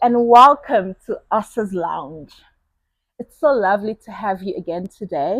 and welcome to Us's Lounge. It's so lovely to have you again today,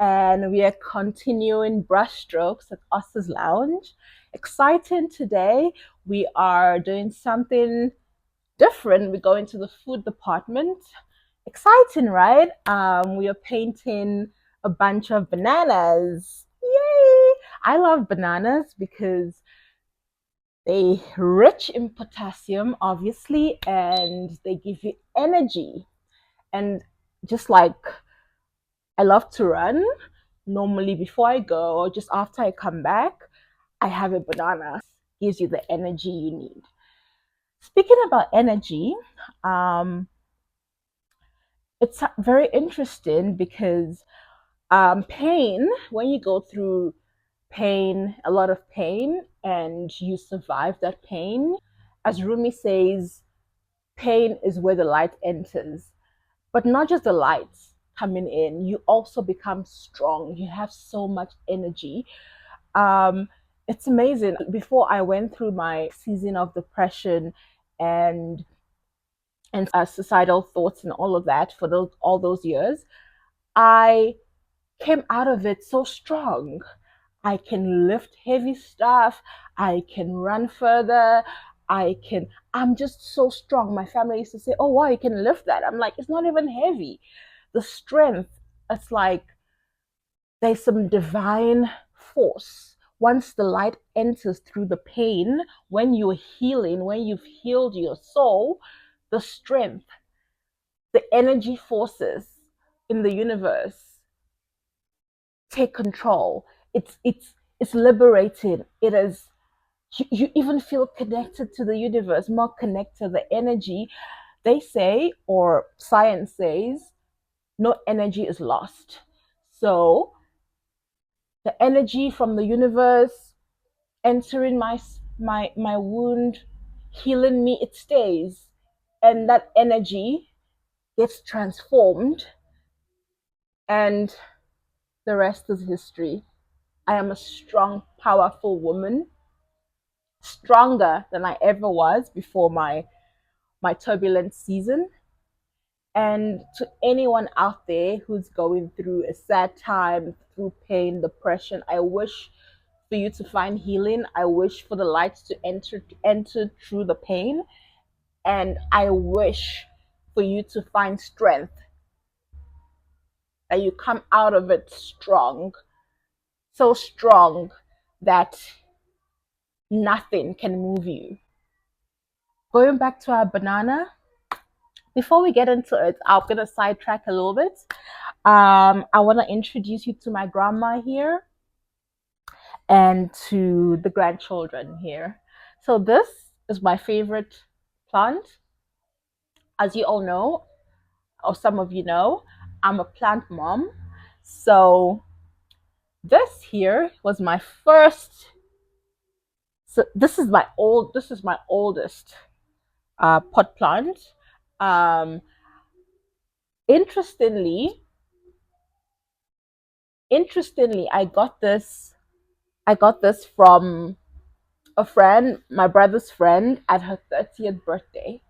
and we are continuing BrushStrokes at Us's Lounge. Exciting today. We are doing something different. We're going to the food department. Exciting, right? We are painting a bunch of bananas. Yay! I love bananas because they rich in potassium, obviously, and they give you energy. And just like I love to run, normally before I go or just after I come back, I have a banana. Gives you the energy you need. Speaking about energy, um, it's very interesting because pain, when you go through pain, a lot of pain, and you survive that pain, as Rumi says, pain is where the light enters. But not just the lights coming in, you also become strong. You have so much energy. Um, it's amazing. Before I went through my season of depression and suicidal thoughts and all of that for those all those years, I came out of it so strong. I can lift heavy stuff. I can run further. I'm just so strong. My family used to say, "Oh, wow, you can lift that." I'm like, it's not even heavy. The strength, it's like there's some divine force. Once the light enters through the pain, when you're healing, when you've healed your soul, the strength, the energy forces in the universe take control. It's liberating. It is you even feel connected to the universe, more connected. The energy, they say, or science says, no energy is lost. So the energy from the universe entering my wound, healing me, it stays, and that energy gets transformed, and the rest is history. I am a strong, powerful woman, stronger than I ever was before my turbulent season. And to anyone out there who's going through a sad time, through pain, depression, I wish for you to find healing. I wish for the light to enter through the pain, and I wish for you to find strength, that you come out of it strong, so strong that nothing can move you. Going back to our banana, before we get into it, I'm gonna sidetrack a little bit. I want to introduce you to my grandma here and to the grandchildren here. So this is my favorite plant. As you all know, or some of you know, I'm a plant mom. So this here was my first. So this is my oldest pot plant. Um, interestingly, interestingly, I got this from a friend, my brother's friend, at her 30th birthday.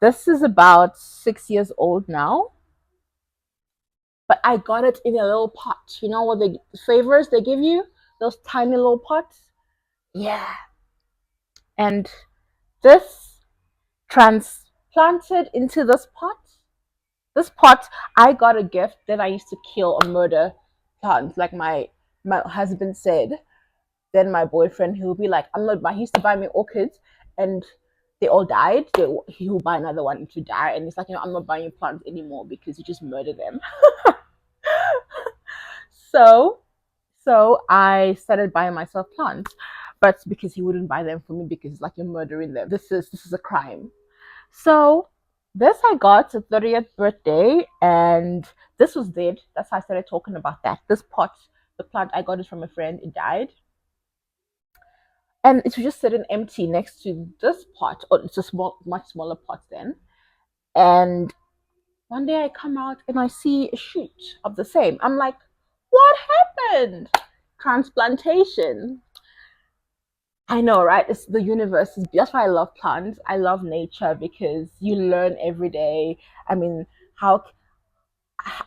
This is about 6 years old now, but I got it in a little pot. You know what the favors they give you? Those tiny little pots? Yeah. And this transplanted into this pot. This pot, I got a gift that I used to kill or murder plants, like my husband said. Then my boyfriend, he'll be like, I'm not buying. He used to buy me orchids, and they all died. He'll buy another one to die, and it's like, I'm not buying plants anymore because you just murder them. so, so I started buying myself plants, but because he wouldn't buy them for me because it's like you're murdering them. This is a crime. So this I got a 30th birthday, and this was dead. That's how I started talking about that. This pot, the plant I got it from a friend, it died, and it was just sitting empty next to this pot. Or it's a much smaller pot then. And one day I come out and I see a shoot of the same. I'm like, what happened? Transplantation. I know, right? It's the universe. That's why I love plants. I love nature because you learn every day. I mean, how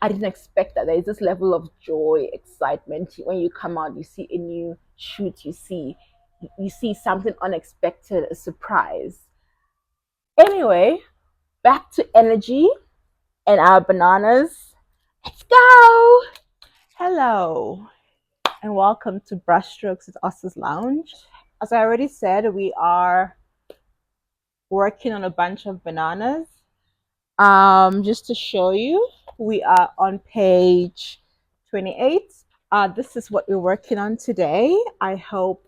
I didn't expect that there's this level of joy, excitement when you come out. You see a new shoot. You see something unexpected, a surprise. Anyway, back to energy and our bananas. Let's go. Hello and welcome to BrushStrokes with Oscar's Lounge. As I already said, we are working on a bunch of bananas. Just to show you, we are on page 28. This is what we're working on today. I hope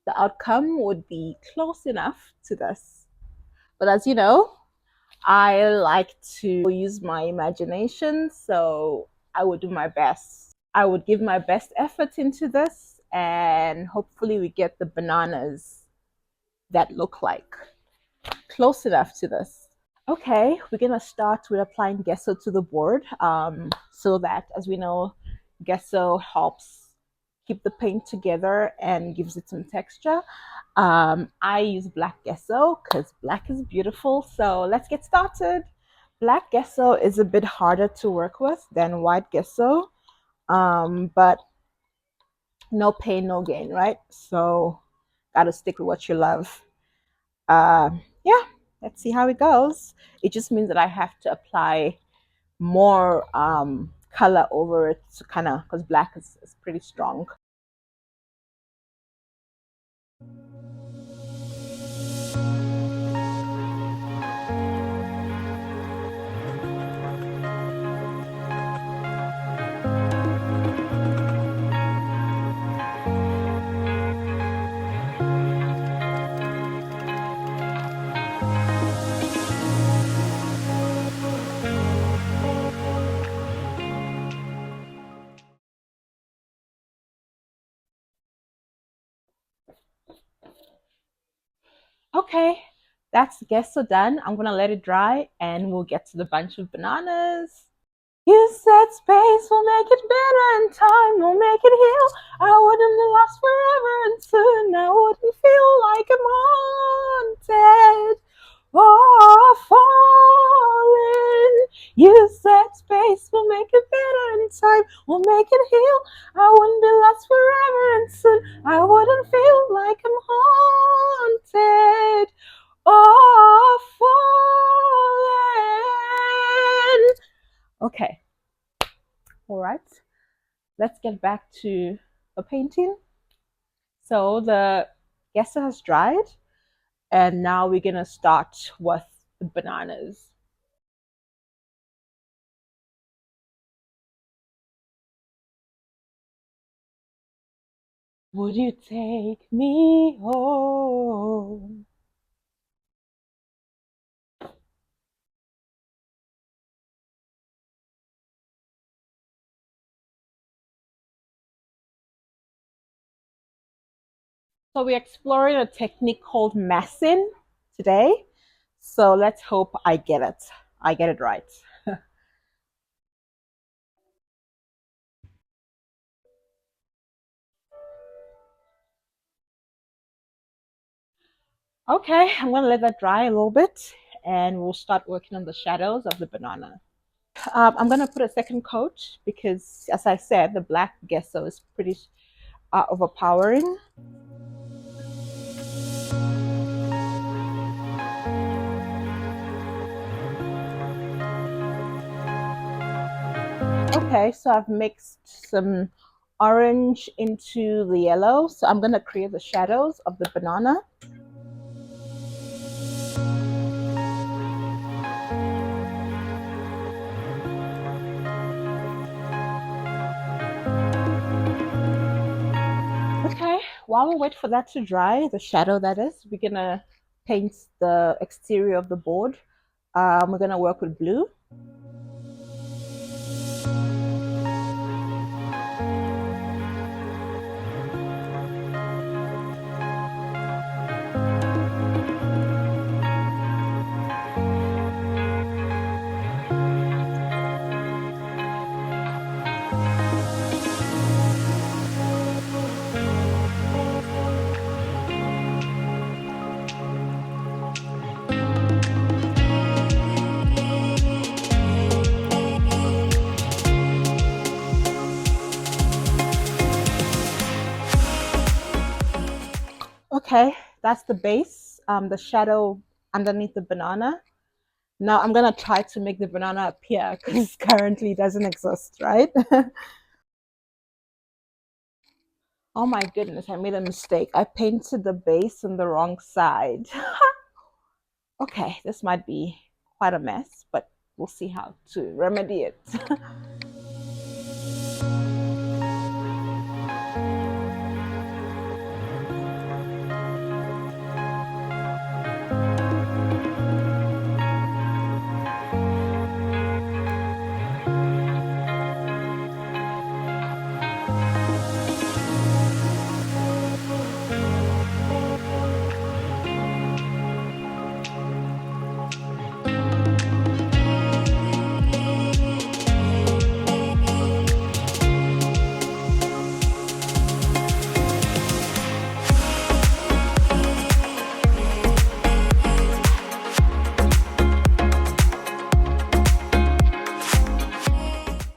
the outcome would be close enough to this. But as you know, I like to use my imagination, so I would do my best. I would give my best effort into this, and hopefully, we get the bananas that look like close enough to this. Okay, we're gonna start with applying gesso to the board, so that, as we know, gesso helps keep the paint together and gives it some texture. I use black gesso because black is beautiful. So let's get started. Black gesso is a bit harder to work with than white gesso, but no pain, no gain, right? So gotta stick with what you love. Yeah, let's see how it goes. It just means that I have to apply more color over it to kind of, because black is pretty strong. Okay, that's gesso done. I'm gonna let it dry and we'll get to the bunch of bananas. You said space will make it better and time will make it heal. I wouldn't be lost forever and soon I wouldn't feel like I'm haunted or falling. You said space will make it better and time will make it heal. I wouldn't be lost forever and soon I wouldn't feel like I'm haunted or falling. Okay, all right, let's get back to the painting. So the gesso has dried, and now we're gonna start with the bananas. Would you take me home? So we're exploring a technique called massing today. So let's hope I get it. I get it right. Okay, I'm gonna let that dry a little bit and we'll start working on the shadows of the banana. I'm gonna put a second coat because, as I said, the black gesso is pretty overpowering. Okay, so I've mixed some orange into the yellow. So I'm gonna create the shadows of the banana. Okay, while we wait for that to dry, the shadow that is, we're gonna paint the exterior of the board. We're gonna work with blue. Okay, that's the base, the shadow underneath the banana. Now I'm gonna try to make the banana appear because currently it doesn't exist, right? Oh my goodness, I made a mistake. I painted the base on the wrong side. Okay, this might be quite a mess, but we'll see how to remedy it.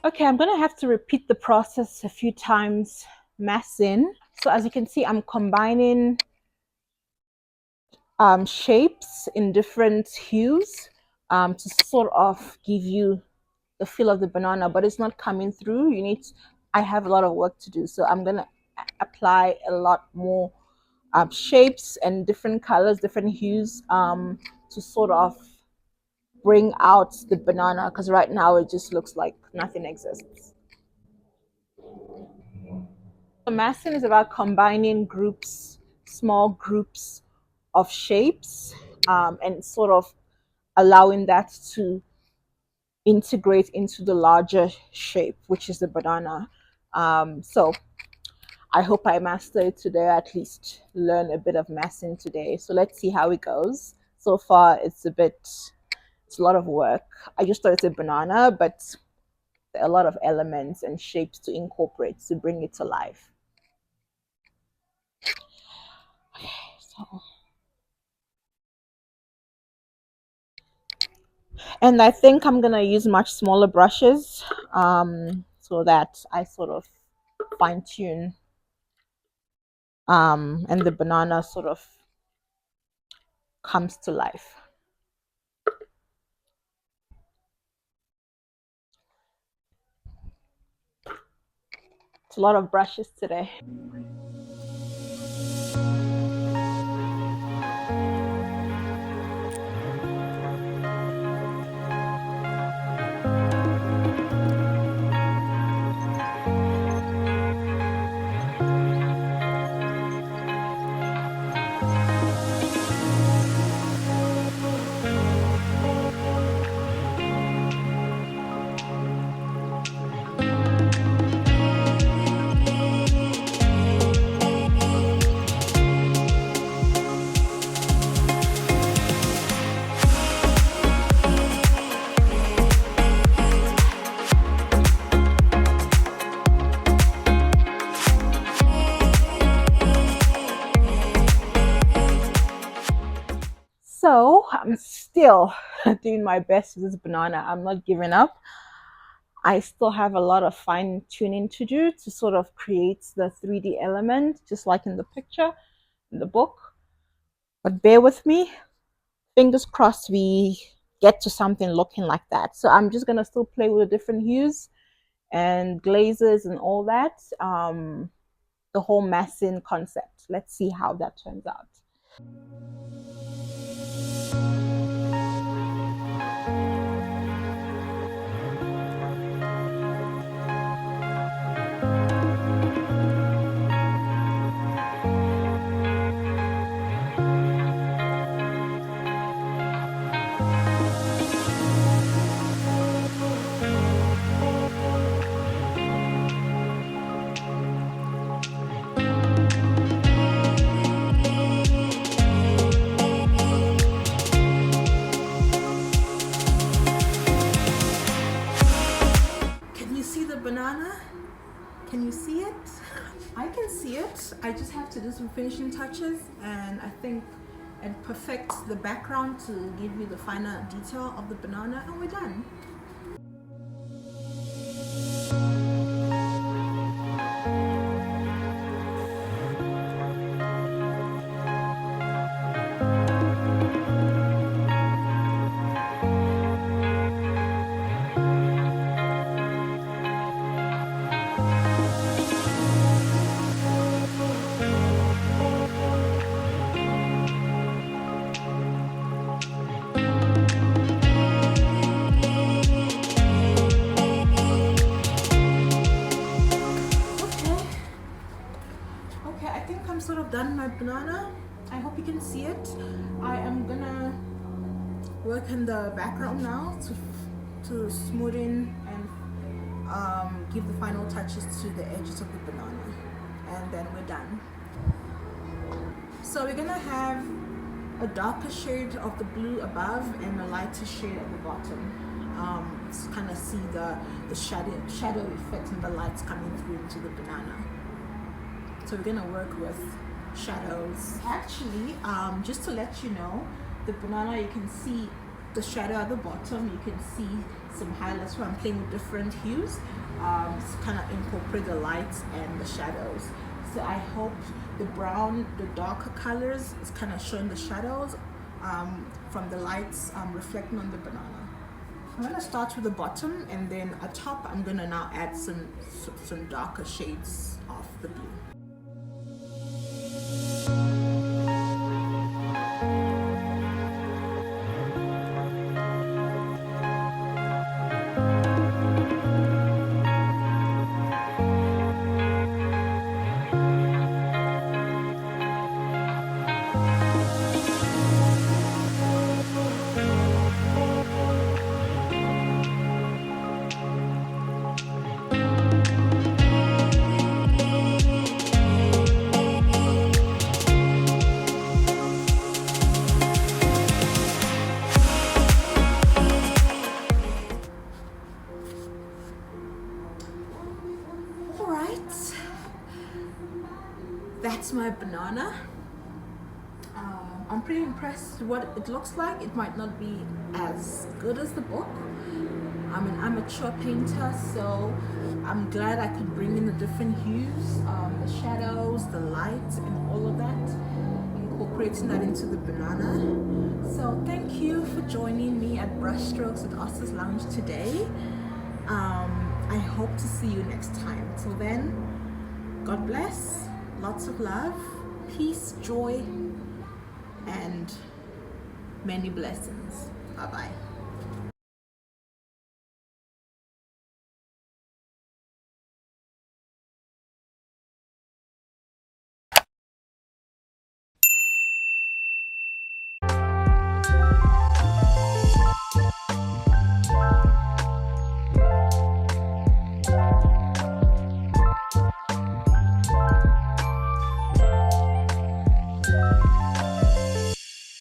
Okay, I'm gonna have to repeat the process a few times, mass in. So as you can see, I'm combining shapes in different hues to sort of give you the feel of the banana, but it's not coming through. I have a lot of work to do. So I'm gonna apply a lot more shapes and different colors, different hues to sort of bring out the banana because right now it just looks like nothing exists. So massing is about combining groups, small groups of shapes, and sort of allowing that to integrate into the larger shape, which is the banana. So I hope I master it today, at least learn a bit of massing today. So let's see how it goes. So far, it's a lot of work. I just thought it's a banana, but there are a lot of elements and shapes to incorporate to bring it to life. So, and I think I'm gonna use much smaller brushes so that I sort of fine tune and the banana sort of comes to life. It's a lot of brushes today. So I'm still doing my best with this banana. I'm not giving up. I still have a lot of fine tuning to do to sort of create the 3D element, just like in the picture, in the book. But bear with me. Fingers crossed we get to something looking like that. So I'm just gonna still play with the different hues and glazes and all that. The whole massing concept. Let's see how that turns out. Can you see the banana? Can you see it? I can see it. I just have to do some finishing touches and I think and perfect the background to give you the finer detail of the banana and we're done. banana. I hope you can see it. I am gonna work in the background now to smooth in and give the final touches to the edges of the banana, and then we're done. So we're gonna have a darker shade of the blue above and a lighter shade at the bottom. To kind of see the shadow effect and the lights coming through into the banana. So we're gonna work with shadows. Actually, just to let you know, the banana, you can see the shadow at the bottom. You can see some highlights where I'm playing with different hues to kind of incorporate the lights and the shadows. So I hope the brown, the darker colors is kind of showing the shadows from the lights reflecting on the banana. I'm gonna start with the bottom, and then at top I'm gonna now add some darker shades of the blue. That's my banana. I'm pretty impressed with what it looks like. It might not be as good as the book. I'm an amateur painter, so I'm glad I could bring in the different hues, the shadows, the light, and all of that, incorporating that into the banana. So thank you for joining me at BrushStrokes at Oscar's Lounge today. I hope to see you next time. Till then, God bless. Lots of love, peace, joy, and many blessings. Bye-bye.